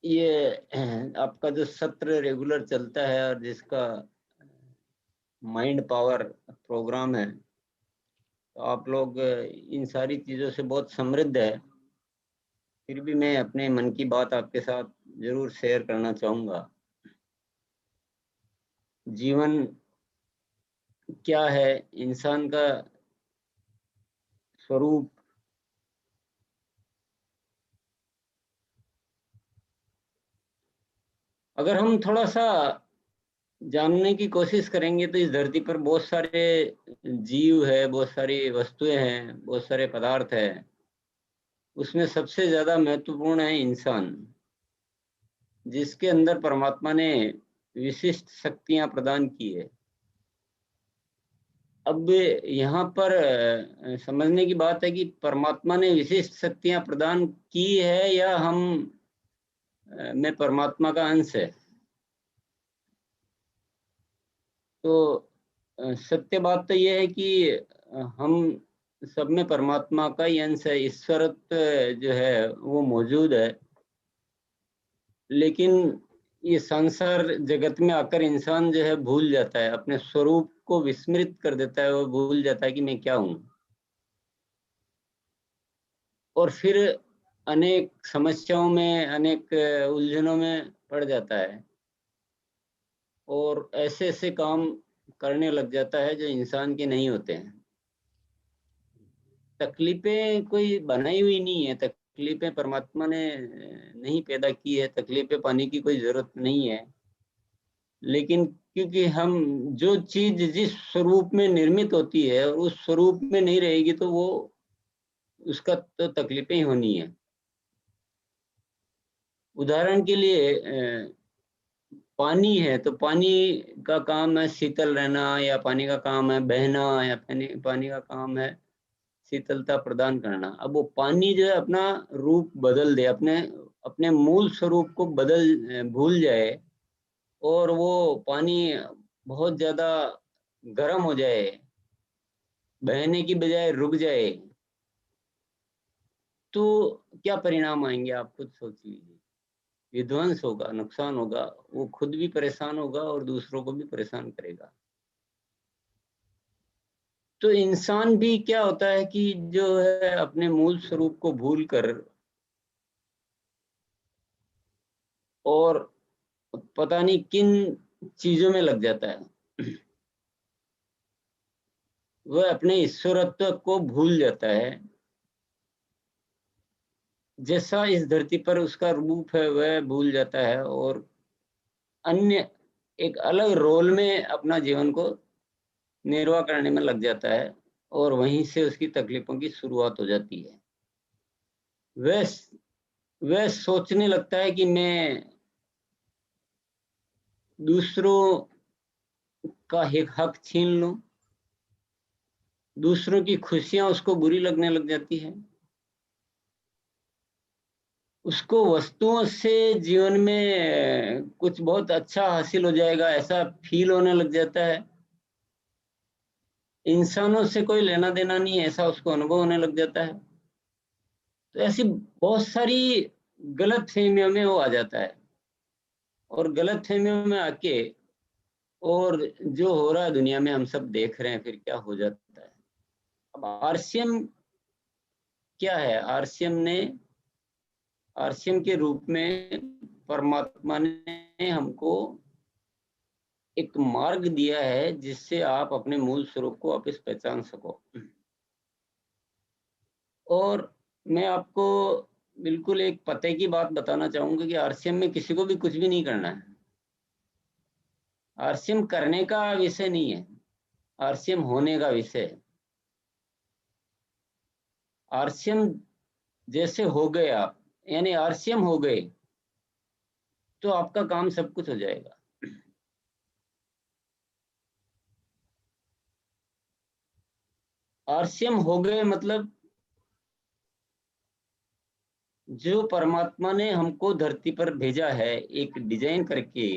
ये आपका जो सत्र रेगुलर चलता है और जिसका माइंड पावर प्रोग्राम है, तो आप लोग इन सारी चीज़ों से बहुत समृद्ध है। फिर भी मैं अपने मन की बात आपके साथ जरूर शेयर करना चाहूँगा। जीवन क्या है, इंसान का स्वरूप, अगर हम थोड़ा सा जानने की कोशिश करेंगे तो इस धरती पर बहुत सारे जीव है, बहुत सारी वस्तुएं हैं, बहुत सारे पदार्थ हैं। उसमें सबसे ज्यादा महत्वपूर्ण है इंसान, जिसके अंदर परमात्मा ने विशिष्ट शक्तियां प्रदान की है। अब यहाँ पर समझने की बात है कि परमात्मा ने विशिष्ट शक्तियां प्रदान की है या हम में परमात्मा का अंश है। तो सत्य बात तो यह है कि हम सब में परमात्मा का ही अंश है, ईश्वरत्व जो है वो मौजूद है। लेकिन ये संसार जगत में आकर इंसान जो है भूल जाता है, अपने स्वरूप को विस्मृत कर देता है, वो भूल जाता है कि मैं क्या हूँ, और फिर अनेक समस्याओं में, अनेक उलझनों में पड़ जाता है और ऐसे ऐसे काम करने लग जाता है जो इंसान के नहीं होते हैं। तकलीफें कोई बनाई हुई नहीं है, तकलीफें परमात्मा ने नहीं पैदा की है, तकलीफें पाने की कोई जरूरत नहीं है। लेकिन क्योंकि हम जो चीज जिस स्वरूप में निर्मित होती है और उस स्वरूप में नहीं रहेगी तो वो उसका तो तकलीफें ही होनी है। उदाहरण के लिए पानी है तो पानी का काम है शीतल रहना, या पानी का काम है बहना, या पानी का काम है शीतलता प्रदान करना। अब वो पानी जो है अपना रूप बदल दे, अपने अपने मूल स्वरूप को भूल जाए और वो पानी बहुत ज्यादा गर्म हो जाए, बहने की बजाय रुक जाए, तो क्या परिणाम आएंगे आप खुद सोच लीजिए। विध्वंस होगा, नुकसान होगा, वो खुद भी परेशान होगा और दूसरों को भी परेशान करेगा। तो इंसान भी क्या होता है कि जो है अपने मूल स्वरूप को भूल कर और पता नहीं किन चीजों में लग जाता है, वह अपने ईश्वरत्व को भूल जाता है। जैसा इस धरती पर उसका रूप है वह भूल जाता है और अन्य एक अलग रोल में अपना जीवन को निर्वाह करने में लग जाता है, और वहीं से उसकी तकलीफों की शुरुआत हो जाती है। वह वह सोचने लगता है कि मैं दूसरों का हक छीन लूं, दूसरों की खुशियां उसको बुरी लगने लग जाती है, उसको वस्तुओं से जीवन में कुछ बहुत अच्छा हासिल हो जाएगा ऐसा फील होने लग जाता है। इंसानों से कोई लेना देना नहीं है ऐसा उसको अनुभव होने लग जाता है। तो ऐसी बहुत सारी गलत फहमियों में वो आ जाता है, और गलत फहमियों में आके और जो हो रहा है दुनिया में हम सब देख रहे हैं, फिर क्या हो जाता है। अब आरसीएम क्या है? आरसीएम के रूप में परमात्मा ने हमको एक मार्ग दिया है जिससे आप अपने मूल स्वरूप को वापस पहचान सको। और मैं आपको बिल्कुल एक पते की बात बताना चाहूंगा कि आरसीएम में किसी को भी कुछ भी नहीं करना है। आरसीएम करने का विषय नहीं है, आरसीएम होने का विषय है। आरसीएम जैसे हो गए आप, यानी आरसीएम हो गए, तो आपका काम सब कुछ हो जाएगा। आरसीएम हो गए मतलब जो परमात्मा ने हमको धरती पर भेजा है एक डिजाइन करके,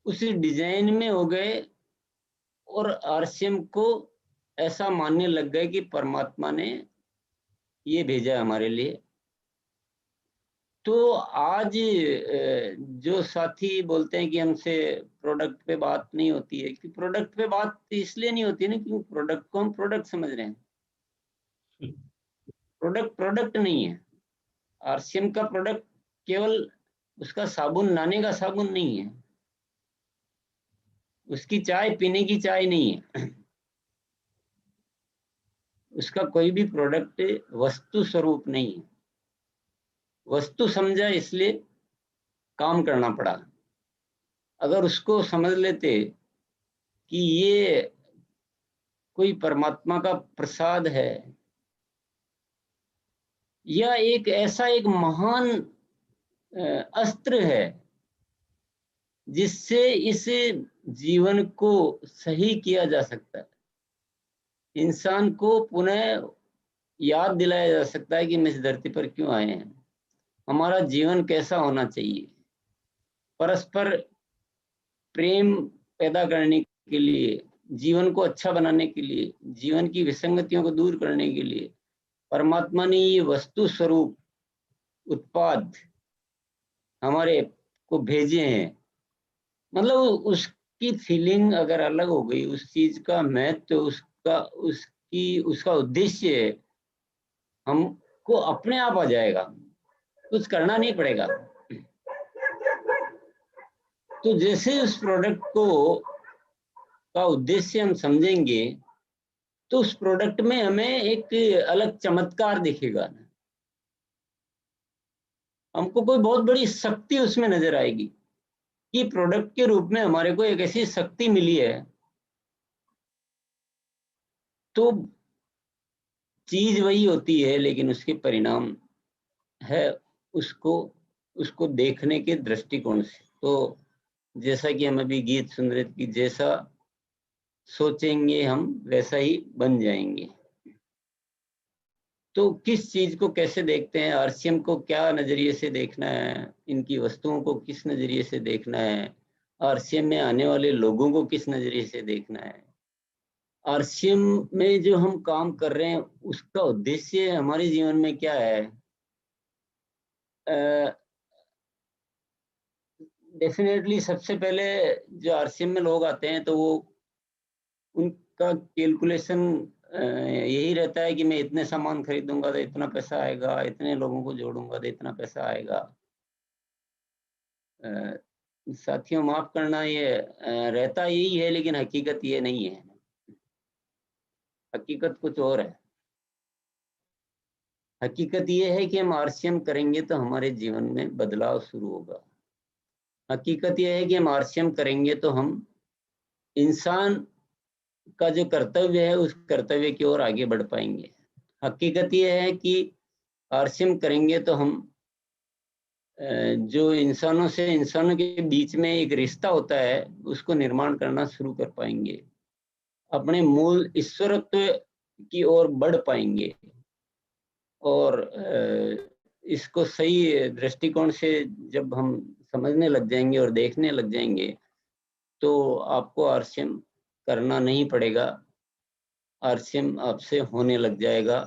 उसी डिजाइन में हो गए, और आरसीएम को ऐसा मानने लग गए कि परमात्मा ने ये भेजा है हमारे लिए। तो आज जो साथी बोलते हैं कि हमसे प्रोडक्ट पे बात नहीं होती है, कि प्रोडक्ट पे बात इसलिए नहीं होती है ना, क्योंकि प्रोडक्ट को हम प्रोडक्ट समझ रहे हैं। प्रोडक्ट प्रोडक्ट नहीं है। आरसीएम का प्रोडक्ट केवल उसका साबुन, नहाने का साबुन नहीं है, उसकी चाय पीने की चाय नहीं है। उसका कोई भी प्रोडक्ट वस्तु स्वरूप नहीं है। वस्तु समझा इसलिए काम करना पड़ा। अगर उसको समझ लेते कि ये कोई परमात्मा का प्रसाद है, या एक ऐसा एक महान अस्त्र है जिससे इस जीवन को सही किया जा सकता है, इंसान को पुनः याद दिलाया जा सकता है कि हम इस धरती पर क्यों आए हैं, हमारा जीवन कैसा होना चाहिए, परस्पर प्रेम पैदा करने के लिए, जीवन को अच्छा बनाने के लिए, जीवन की विसंगतियों को दूर करने के लिए परमात्मा ने ये वस्तु स्वरूप उत्पाद हमारे को भेजे हैं। मतलब उसकी फीलिंग अगर अलग हो गई, उस चीज का महत्व, उसका उद्देश्य हमको अपने आप आ जाएगा, कुछ करना नहीं पड़ेगा। तो जैसे उस प्रोडक्ट को का उद्देश्य हम समझेंगे, तो उस प्रोडक्ट में हमें एक अलग चमत्कार दिखेगा। हमको कोई बहुत बड़ी शक्ति उसमें नजर आएगी कि प्रोडक्ट के रूप में हमारे को एक ऐसी शक्ति मिली है। तो चीज वही होती है, लेकिन उसके परिणाम है उसको उसको देखने के दृष्टिकोण से। तो जैसा कि हम अभी गीत सुन रहे थे कि जैसा सोचेंगे हम वैसा ही बन जाएंगे। तो किस चीज को कैसे देखते हैं, आरसीएम को क्या नजरिए से देखना है, इनकी वस्तुओं को किस नजरिए से देखना है, आरसीएम में आने वाले लोगों को किस नजरिए से देखना है, आरसीएम में जो हम काम कर रहे हैं उसका उद्देश्य हमारे जीवन में क्या है। डेफिनेटली सबसे पहले जो आरसीएम में लोग आते हैं तो वो उनका कैलकुलेशन यही रहता है कि मैं इतने सामान खरीदूंगा तो इतना पैसा आएगा, इतने लोगों को जोड़ूंगा तो इतना पैसा आएगा। साथियों माफ करना, ये रहता यही है, लेकिन हकीकत ये नहीं है। हकीकत कुछ और है। हकीकत ये है कि हम आरसीएम करेंगे तो हमारे जीवन में बदलाव शुरू होगा। हकीकत ये है कि हम आरसीएम करेंगे तो हम इंसान का जो कर्तव्य है उस कर्तव्य की ओर आगे बढ़ पाएंगे। हकीकत ये है कि आरसीएम करेंगे तो हम जो इंसानों से इंसानों के बीच में एक रिश्ता होता है उसको निर्माण करना शुरू कर पाएंगे, अपने मूल ईश्वरत्व की ओर बढ़ पाएंगे। और इसको सही दृष्टिकोण से जब हम समझने लग जाएंगे और देखने लग जाएंगे तो आपको आरसीएम करना नहीं पड़ेगा, आरसीएम आपसे होने लग जाएगा।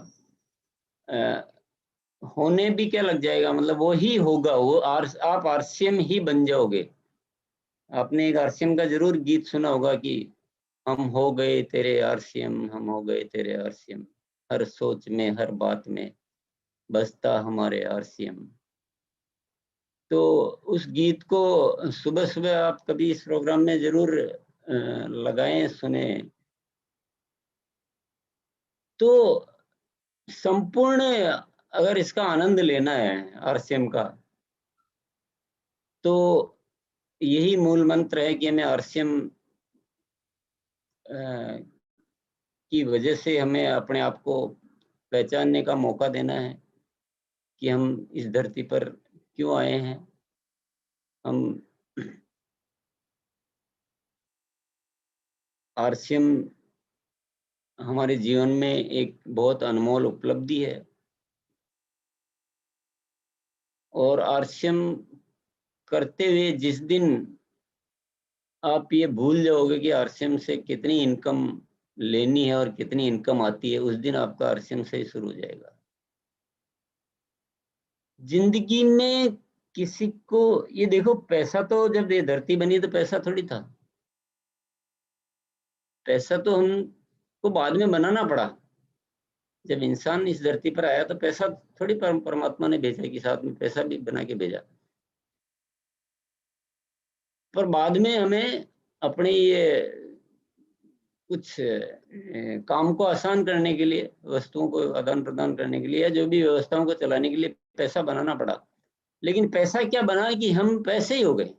होने भी क्या लग जाएगा, मतलब वो ही होगा, वो आप आरसीएम ही बन जाओगे। आपने एक आरसीएम का जरूर गीत सुना होगा कि हम हो गए तेरे आरसीएम, हम हो गए तेरे आरसीएम, हर सोच में हर बात में बसता हमारे आरसीएम। तो उस गीत को सुबह सुबह आप कभी इस प्रोग्राम में जरूर लगाएं, सुने। तो संपूर्ण अगर इसका आनंद लेना है आरसीएम का, तो यही मूल मंत्र है कि हमें आरसीएम की वजह से हमें अपने आप को पहचानने का मौका देना है कि हम इस धरती पर क्यों आए हैं। हम आरसीएम हमारे जीवन में एक बहुत अनमोल उपलब्धि है, और आरसीएम करते हुए जिस दिन आप ये भूल जाओगे कि आरसीएम से कितनी इनकम लेनी है और कितनी इनकम आती है, उस दिन आपका आरसीएम से ही शुरू हो जाएगा। जिंदगी में किसी को, ये देखो पैसा तो जब ये धरती बनी तो पैसा थोड़ी था, पैसा तो हमको बाद में बनाना पड़ा। जब इंसान इस धरती पर आया तो पैसा थोड़ी परमात्मा ने भेजा कि साथ में पैसा भी बना के भेजा, पर बाद में हमें अपने ये कुछ काम को आसान करने के लिए, वस्तुओं को आदान प्रदान करने के लिए, या जो भी व्यवस्थाओं को चलाने के लिए पैसा बनाना पड़ा। लेकिन पैसा क्या बना कि हम पैसे ही हो गए,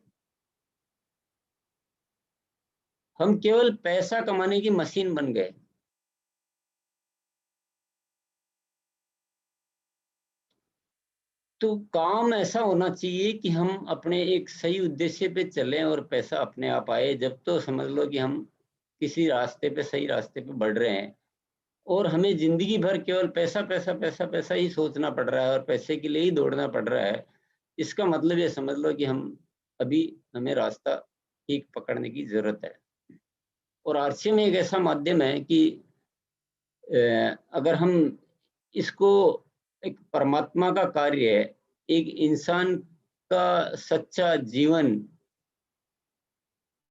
हम केवल पैसा कमाने की मशीन बन गए। तो काम ऐसा होना चाहिए कि हम अपने एक सही उद्देश्य पे चलें और पैसा अपने आप आए। जब तो समझ लो कि हम किसी रास्ते पे, सही रास्ते पे बढ़ रहे हैं, और हमें जिंदगी भर केवल पैसा पैसा पैसा पैसा ही सोचना पड़ रहा है और पैसे के लिए ही दौड़ना पड़ रहा है, इसका मतलब ये समझ लो कि हम अभी, हमें रास्ता ठीक पकड़ने की जरूरत है। और आरसीएम एक ऐसा माध्यम है कि अगर हम इसको, एक परमात्मा का कार्य है, एक इंसान का सच्चा जीवन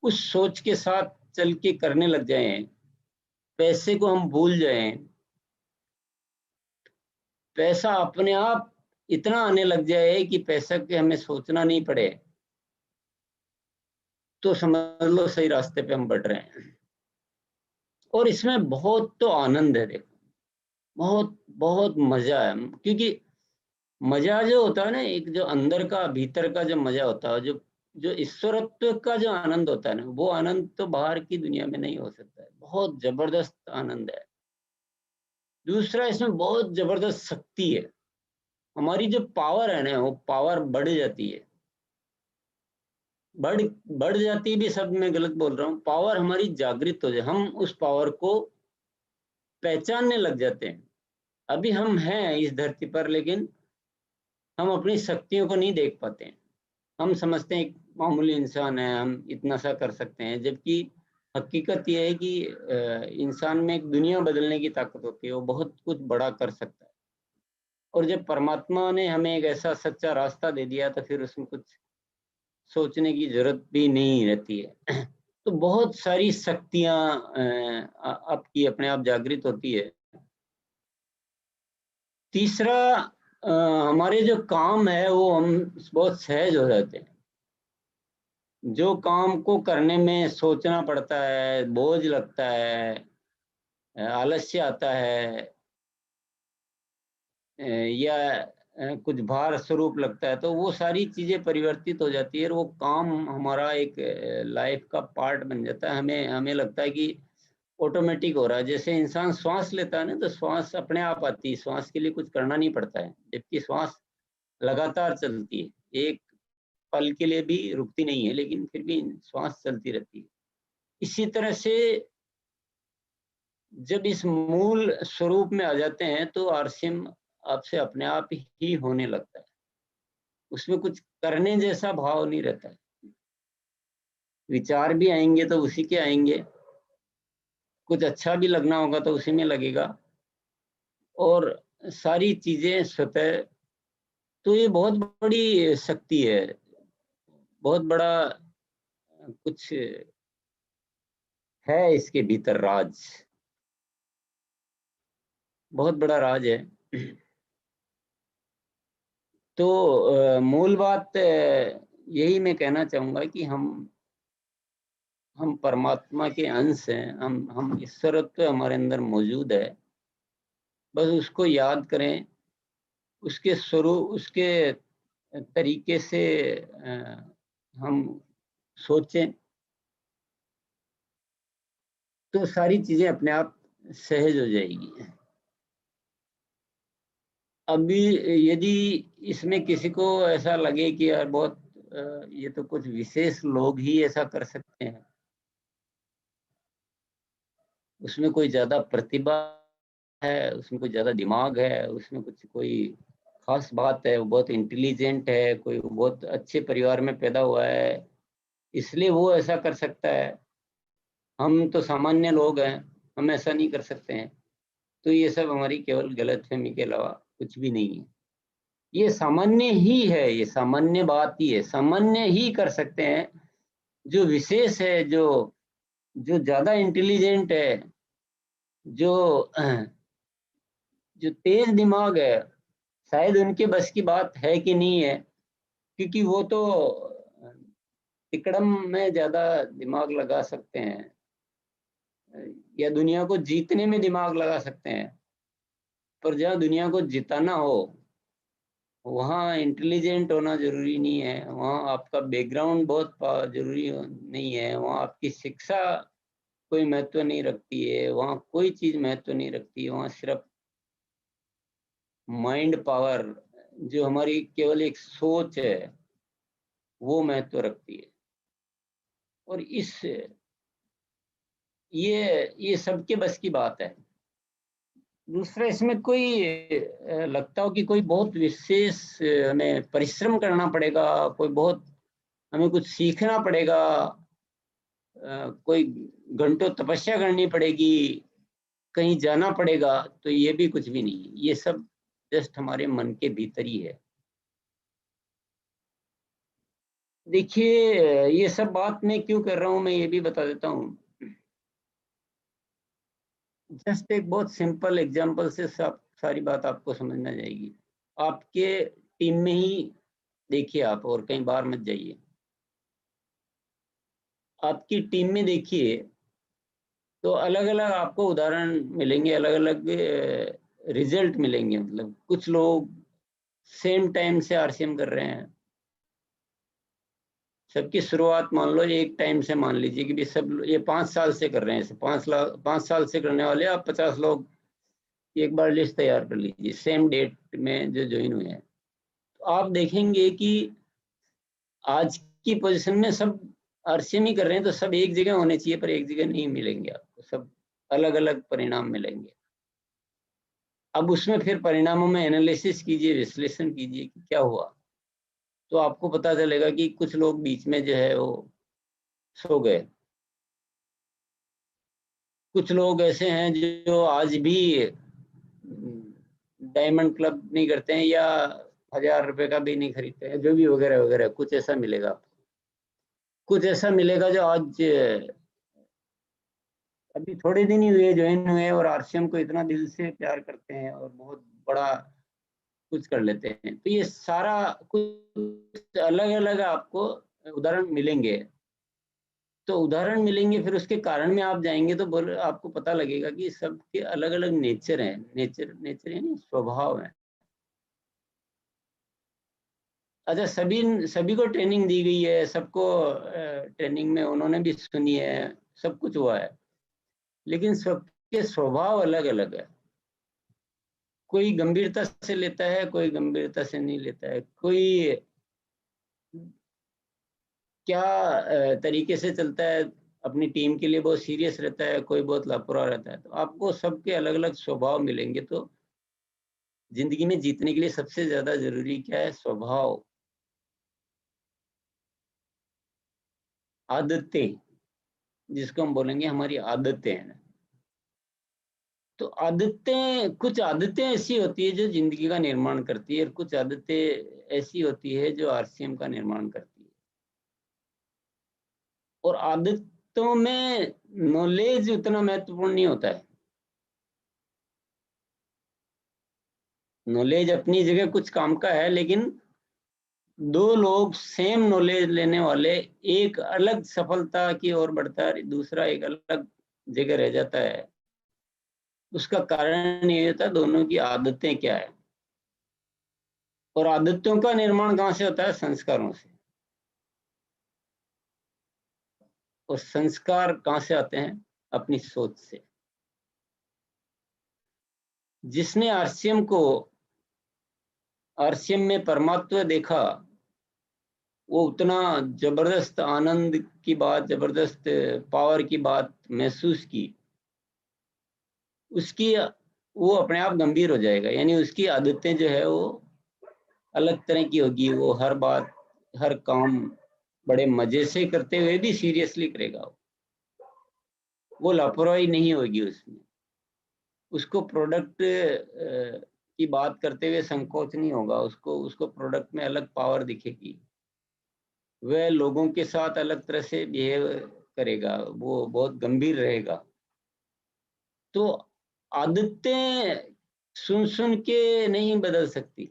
उस सोच के साथ चल के करने लग जाएं, पैसे को हम भूल जाएं, पैसा अपने आप इतना आने लग जाए कि पैसा के हमें सोचना नहीं पड़े, तो समझ लो सही रास्ते पे हम बढ़ रहे हैं। और इसमें बहुत तो आनंद है, देखो बहुत बहुत मजा है, क्योंकि मजा जो होता है ना, एक जो अंदर का, भीतर का जो मजा होता है, जो जो ईश्वरत्व का जो आनंद होता है ना, वो आनंद तो बाहर की दुनिया में नहीं हो सकता है। बहुत जबरदस्त आनंद है। दूसरा, इसमें बहुत जबरदस्त शक्ति है। हमारी जो पावर है ना, वो पावर बढ़ जाती है। बढ़ बढ़ जाती भी शब्द मैं गलत बोल रहा हूँ, पावर हमारी जागृत हो जाए, हम उस पावर को पहचानने लग जाते हैं। अभी हम हैं इस धरती पर, लेकिन हम अपनी शक्तियों को नहीं देख पाते हैं। हम समझते हैं एक मामूली इंसान है, हम इतना सा कर सकते हैं, जबकि हकीकत यह है कि इंसान में एक दुनिया बदलने की ताकत होती है, वो बहुत कुछ बड़ा कर सकता है। और जब परमात्मा ने हमें एक ऐसा सच्चा रास्ता दे दिया, तो फिर उसमें कुछ सोचने की जरूरत भी नहीं रहती है। तो बहुत सारी शक्तियां आपकी अपने आप जागृत होती है। तीसरा, हमारे जो काम है वो हम बहुत सहज हो जाते हैं। जो काम को करने में सोचना पड़ता है, बोझ लगता है, आलस्य आता है, या कुछ भार स्वरूप लगता है, तो वो सारी चीजें परिवर्तित हो जाती है और वो काम हमारा एक लाइफ का पार्ट बन जाता है। हमें हमें लगता है कि ऑटोमेटिक हो रहा है। जैसे इंसान श्वास लेता है ना, तो श्वास अपने आप आती है, श्वास के लिए कुछ करना नहीं पड़ता है, जबकि श्वास लगातार चलती है, एक पल के लिए भी रुकती नहीं है, लेकिन फिर भी श्वास चलती रहती है। इसी तरह से जब इस मूल स्वरूप में आ जाते हैं, तो आरसीएम आपसे अपने आप ही होने लगता है। उसमें कुछ करने जैसा भाव नहीं रहता है। विचार भी आएंगे तो उसी के आएंगे, कुछ अच्छा भी लगना होगा तो उसी में लगेगा, और सारी चीजें स्वतः। तो ये बहुत बड़ी शक्ति है, बहुत बड़ा कुछ है इसके भीतर राज, बहुत बड़ा राज है। तो मूल बात यही मैं कहना चाहूंगा कि हम परमात्मा के अंश हैं, हम ईश्वरत्व हमारे अंदर मौजूद है। बस उसको याद करें, उसके स्वरूप, उसके तरीके से हम सोचें, तो सारी चीजें अपने आप सहज हो जाएगी। अभी यदि इसमें किसी को ऐसा लगे कि यार बहुत ये तो कुछ विशेष लोग ही ऐसा कर सकते हैं, उसमें कोई ज्यादा प्रतिभा है, उसमें कोई ज्यादा दिमाग है, उसमें कुछ कोई खास बात है, वो बहुत इंटेलिजेंट है, कोई बहुत अच्छे परिवार में पैदा हुआ है, इसलिए वो ऐसा कर सकता है, हम तो सामान्य लोग हैं, हम ऐसा नहीं कर सकते हैं, तो ये सब हमारी केवल गलतफहमी के अलावा कुछ भी नहीं है। ये सामान्य ही है, ये सामान्य बात ही है, सामान्य ही कर सकते हैं। जो विशेष है, जो जो ज्यादा इंटेलिजेंट है, जो जो तेज दिमाग है, शायद उनके बस की बात है कि नहीं है, क्योंकि वो तो तिकड़म में ज्यादा दिमाग लगा सकते हैं, या दुनिया को जीतने में दिमाग लगा सकते हैं। पर जहाँ दुनिया को जिताना हो, वहाँ इंटेलिजेंट होना जरूरी नहीं है, वहाँ आपका बैकग्राउंड बहुत जरूरी नहीं है, वहाँ आपकी शिक्षा कोई महत्व नहीं रखती है, वहाँ कोई चीज महत्व नहीं रखती है, वहाँ सिर्फ माइंड पावर, जो हमारी केवल एक सोच है, वो महत्व रखती है। और ये सबके बस की बात है। दूसरा, इसमें कोई लगता हो कि कोई बहुत विशेष हमें परिश्रम करना पड़ेगा, कोई बहुत हमें कुछ सीखना पड़ेगा, कोई घंटों तपस्या करनी पड़ेगी, कहीं जाना पड़ेगा, तो ये भी कुछ भी नहीं है। ये सब जस्ट हमारे मन के भीतर ही है। देखिए, ये सब बात मैं क्यों कर रहा हूँ, मैं ये भी बता देता हूँ। जस्ट एक बहुत सिंपल एग्जांपल से सब सारी बात आपको समझ में आ जाएगी। आपके टीम में ही देखिए आप, और कहीं बाहर मत जाइए। आपकी टीम में देखिए, तो अलग अलग आपको उदाहरण मिलेंगे, अलग अलग रिजल्ट मिलेंगे। मतलब कुछ लोग सेम टाइम से आरसीएम कर रहे हैं, सबकी शुरुआत मान लो एक टाइम से, मान लीजिए कि भी सब ये 5 साल से कर रहे हैं, 5 साल से करने वाले आप 50 लोग, एक बार लिस्ट तैयार कर लीजिए सेम डेट में जो ज्वाइन हुए हैं। तो आप देखेंगे कि आज की पोजीशन में सब आरसीएम ही कर रहे हैं, तो सब एक जगह होने चाहिए, पर एक जगह नहीं मिलेंगे आपको, सब अलग अलग परिणाम मिलेंगे। अब उसमें फिर परिणामों में एनालिसिस कीजिए, विश्लेषण कीजिए कि क्या हुआ, तो आपको पता चलेगा कि कुछ लोग बीच में जो है वो सो गए, कुछ लोग ऐसे हैं जो आज भी डायमंड क्लब नहीं करते हैं, या 1000 रुपए का भी नहीं खरीदते हैं, जो भी वगैरह वगैरह, कुछ ऐसा मिलेगा। कुछ ऐसा मिलेगा जो आज अभी थोड़े दिन ही हुए, ज्वाइन हुए, और आरसीएम को इतना दिल से प्यार करते हैं और बहुत बड़ा कुछ कर लेते हैं। तो ये सारा कुछ अलग अलग आपको उदाहरण मिलेंगे। तो उदाहरण मिलेंगे, फिर उसके कारण में आप जाएंगे तो आपको पता लगेगा कि सबके अलग अलग नेचर हैं। नेचर नेचर यानी स्वभाव है। अच्छा, सभी सभी को ट्रेनिंग दी गई है, सबको ट्रेनिंग में उन्होंने भी सुनी है, सब कुछ हुआ है, लेकिन सबके स्वभाव अलग अलग है। कोई गंभीरता से लेता है, कोई गंभीरता से नहीं लेता है, कोई क्या तरीके से चलता है, अपनी टीम के लिए बहुत सीरियस रहता है, कोई बहुत लापरवाह रहता है। तो आपको सबके अलग अलग स्वभाव मिलेंगे। तो जिंदगी में जीतने के लिए सबसे ज्यादा जरूरी क्या है? स्वभाव, आदतें, जिसको हम बोलेंगे हमारी आदतें हैं। तो आदतें, कुछ आदतें ऐसी होती है जो जिंदगी का निर्माण करती है, और कुछ आदतें ऐसी होती है जो आरसीएम का निर्माण करती है। और आदतों में नॉलेज उतना महत्वपूर्ण नहीं होता है। नॉलेज अपनी जगह कुछ काम का है, लेकिन दो लोग सेम नॉलेज लेने वाले, एक अलग सफलता की ओर बढ़ता है, दूसरा एक अलग जगह रह जाता है। उसका कारण ये होता है दोनों की आदतें क्या है। और आदतों का निर्माण कहाँ से होता है? संस्कारों से। और संस्कार कहाँ से आते हैं? अपनी सोच से। जिसने आरसीएम में परमात्मा देखा, वो उतना जबरदस्त आनंद की बात, जबरदस्त पावर की बात महसूस की, उसकी वो अपने आप गंभीर हो जाएगा। यानी उसकी आदतें जो है वो अलग तरह की होगी। वो हर बात, हर काम बड़े मजे से करते हुए भी सीरियसली करेगा। वो लापरवाही नहीं होगी उसमें। उसको प्रोडक्ट की बात करते हुए संकोच नहीं होगा, उसको प्रोडक्ट में अलग पावर दिखेगी, वह लोगों के साथ अलग तरह से बिहेव करेगा, वो बहुत गंभीर रहेगा। तो आदतें सुन के नहीं बदल सकती,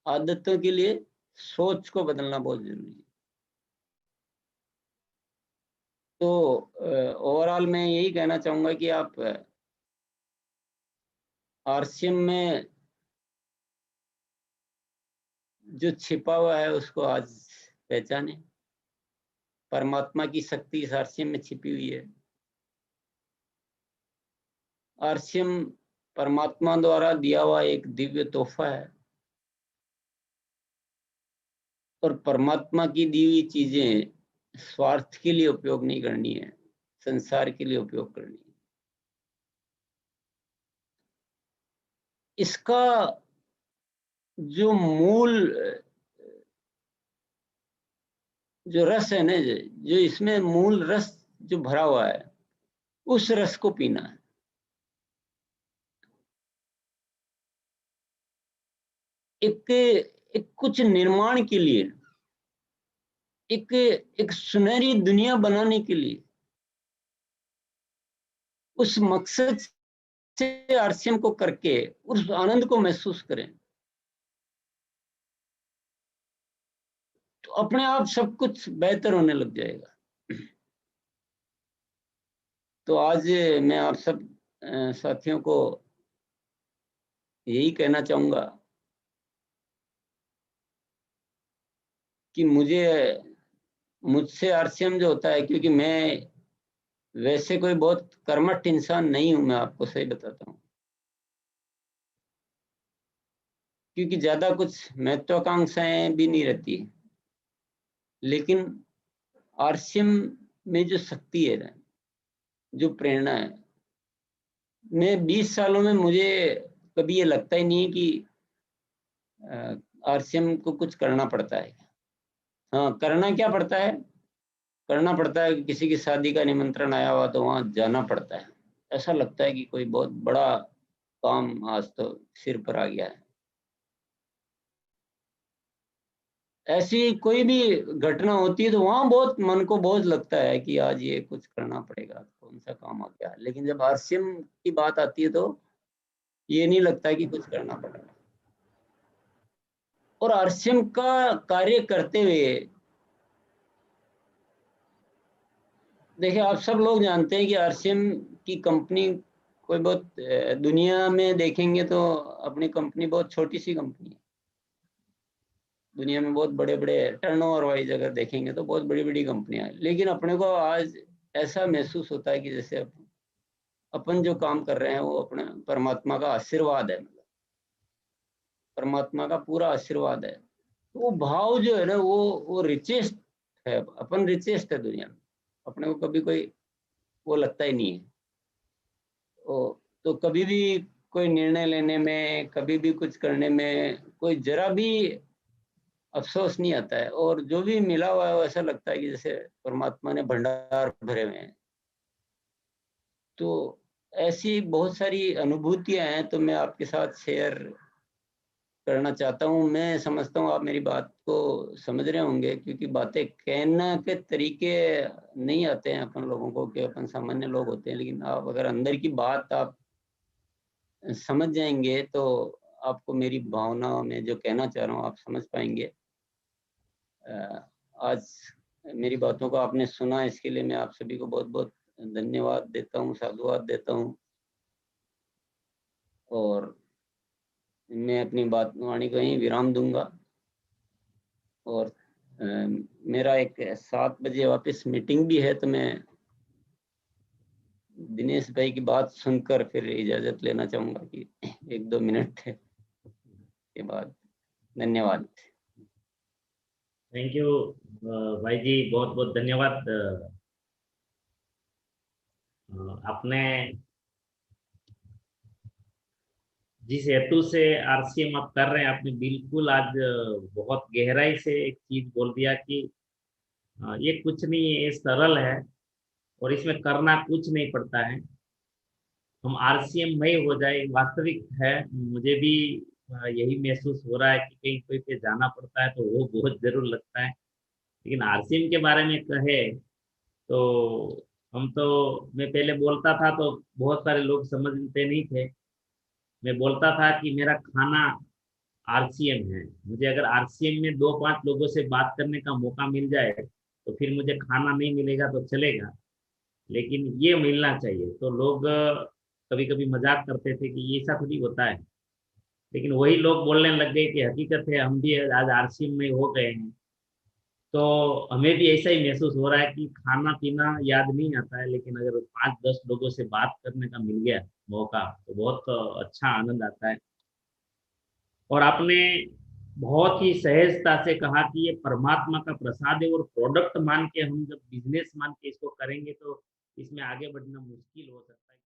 आदतों के लिए सोच को बदलना बहुत जरूरी है। तो ओवरऑल मैं यही कहना चाहूंगा कि आप आरसीएम में जो छिपा हुआ है उसको आज पहचाने। परमात्मा की शक्ति इस आरसीएम में छिपी हुई है। आरसीएम परमात्मा द्वारा दिया हुआ एक दिव्य तोहफा है, और परमात्मा की दी हुई चीजें स्वार्थ के लिए उपयोग नहीं करनी है, संसार के लिए उपयोग करनी है। इसका जो मूल जो रस है ना, जो इसमें मूल रस जो भरा हुआ है, उस रस को पीना है। एक कुछ निर्माण के लिए, एक सुनहरी दुनिया बनाने के लिए, उस मकसद से आरसीएम को करके उस आनंद को महसूस करें, तो अपने आप सब कुछ बेहतर होने लग जाएगा। तो आज मैं आप सब साथियों को यही कहना चाहूंगा कि मुझसे आरसीएम जो होता है, क्योंकि मैं वैसे कोई बहुत कर्मठ इंसान नहीं हूं, मैं आपको सही बताता हूँ, क्योंकि ज्यादा कुछ महत्वाकांक्षाएं भी नहीं रहती है। लेकिन आरसीएम में जो शक्ति है ना, जो प्रेरणा है, मैं 20 सालों में मुझे कभी ये लगता ही नहीं है कि आरसीएम को कुछ करना पड़ता है। हाँ, करना क्या पड़ता है, करना पड़ता है कि किसी की शादी का निमंत्रण आया हुआ तो वहां जाना पड़ता है। ऐसा लगता है कि कोई बहुत बड़ा काम आज तो सिर पर आ गया है। ऐसी कोई भी घटना होती है तो वहां बहुत मन को बोझ लगता है कि आज ये कुछ करना पड़ेगा, कौन सा काम आ गया। लेकिन जब आरसीएम की बात आती है तो ये नहीं लगता कि कुछ करना पड़ेगा। और आरसीएम का कार्य करते हुए, देखिए आप सब लोग जानते हैं कि आरसीएम की कंपनी कोई बहुत दुनिया में देखेंगे तो अपनी कंपनी बहुत छोटी सी कंपनी है। दुनिया में बहुत बड़े बड़े टर्नओवर वाइज अगर देखेंगे तो बहुत बड़ी बड़ी कंपनियां हैं, लेकिन अपने को आज ऐसा महसूस होता है कि जैसे अपन जो काम कर रहे हैं वो अपने परमात्मा का आशीर्वाद है, मतलब परमात्मा का पूरा आशीर्वाद है। तो वो भाव जो है ना, वो रिचेस्ट है, अपन रिचेस्ट है दुनिया में। अपने को कभी कोई वो लगता ही नहीं है। तो कभी भी कोई निर्णय लेने में, कभी भी कुछ करने में कोई जरा भी अफसोस नहीं आता है, और जो भी मिला हुआ है वो ऐसा लगता है कि जैसे परमात्मा ने भंडार भरे हुए हैं। तो ऐसी बहुत सारी अनुभूतियां हैं, तो मैं आपके साथ शेयर करना चाहता हूँ। मैं समझता हूँ आप मेरी बात को समझ रहे होंगे, क्योंकि बातें कहने के तरीके नहीं आते हैं अपन लोगों को, कि अपन सामान्य लोग होते हैं। लेकिन आप अगर अंदर की बात आप समझ जाएंगे तो आपको मेरी भावना में जो कहना चाह रहा हूँ आप समझ पाएंगे। आज मेरी बातों को आपने सुना, इसके लिए मैं आप सभी को बहुत बहुत धन्यवाद देता हूँ, साधुवाद देता हूँ। और मैं अपनी बात वाणी को यहीं विराम दूंगा। और मेरा एक 7 बजे वापस मीटिंग भी है, तो मैं दिनेश भाई की बात सुनकर फिर इजाजत लेना चाहूंगा कि 1-2 मिनट के बाद। धन्यवाद। थैंक यू भाई जी, बहुत बहुत धन्यवाद। आपने जिस हेतु से आरसीएम आप कर रहे हैं, आपने बिल्कुल आज बहुत गहराई से एक चीज बोल दिया कि ये कुछ नहीं है, ये सरल है और इसमें करना कुछ नहीं पड़ता है। हम आरसीएम मय हो जाए, वास्तविक है। मुझे भी यही महसूस हो रहा है कि कहीं कोई पे जाना पड़ता है तो वो बहुत जरूर लगता है। लेकिन आरसीएम के बारे में कहे तो हम तो, मैं पहले बोलता था तो बहुत सारे लोग समझते नहीं थे। मैं बोलता था कि मेरा खाना आरसीएम है। मुझे अगर आरसीएम में 2-5 लोगों से बात करने का मौका मिल जाए तो फिर मुझे खाना नहीं मिलेगा तो चलेगा, लेकिन ये मिलना चाहिए। तो लोग कभी कभी मजाक करते थे कि ये ऐसा थोड़ी होता है, लेकिन वही लोग बोलने लग गए कि हकीकत है, हम भी आज आरसीएम में हो गए हैं। तो हमें भी ऐसा ही महसूस हो रहा है कि खाना पीना याद नहीं आता है, लेकिन अगर 5-10 लोगों से बात करने का मिल गया मौका तो बहुत अच्छा आनंद आता है। और आपने बहुत ही सहजता से कहा कि ये परमात्मा का प्रसाद है, और प्रोडक्ट मान के हम जब बिजनेस मान के इसको करेंगे तो इसमें आगे बढ़ना मुश्किल हो सकता है।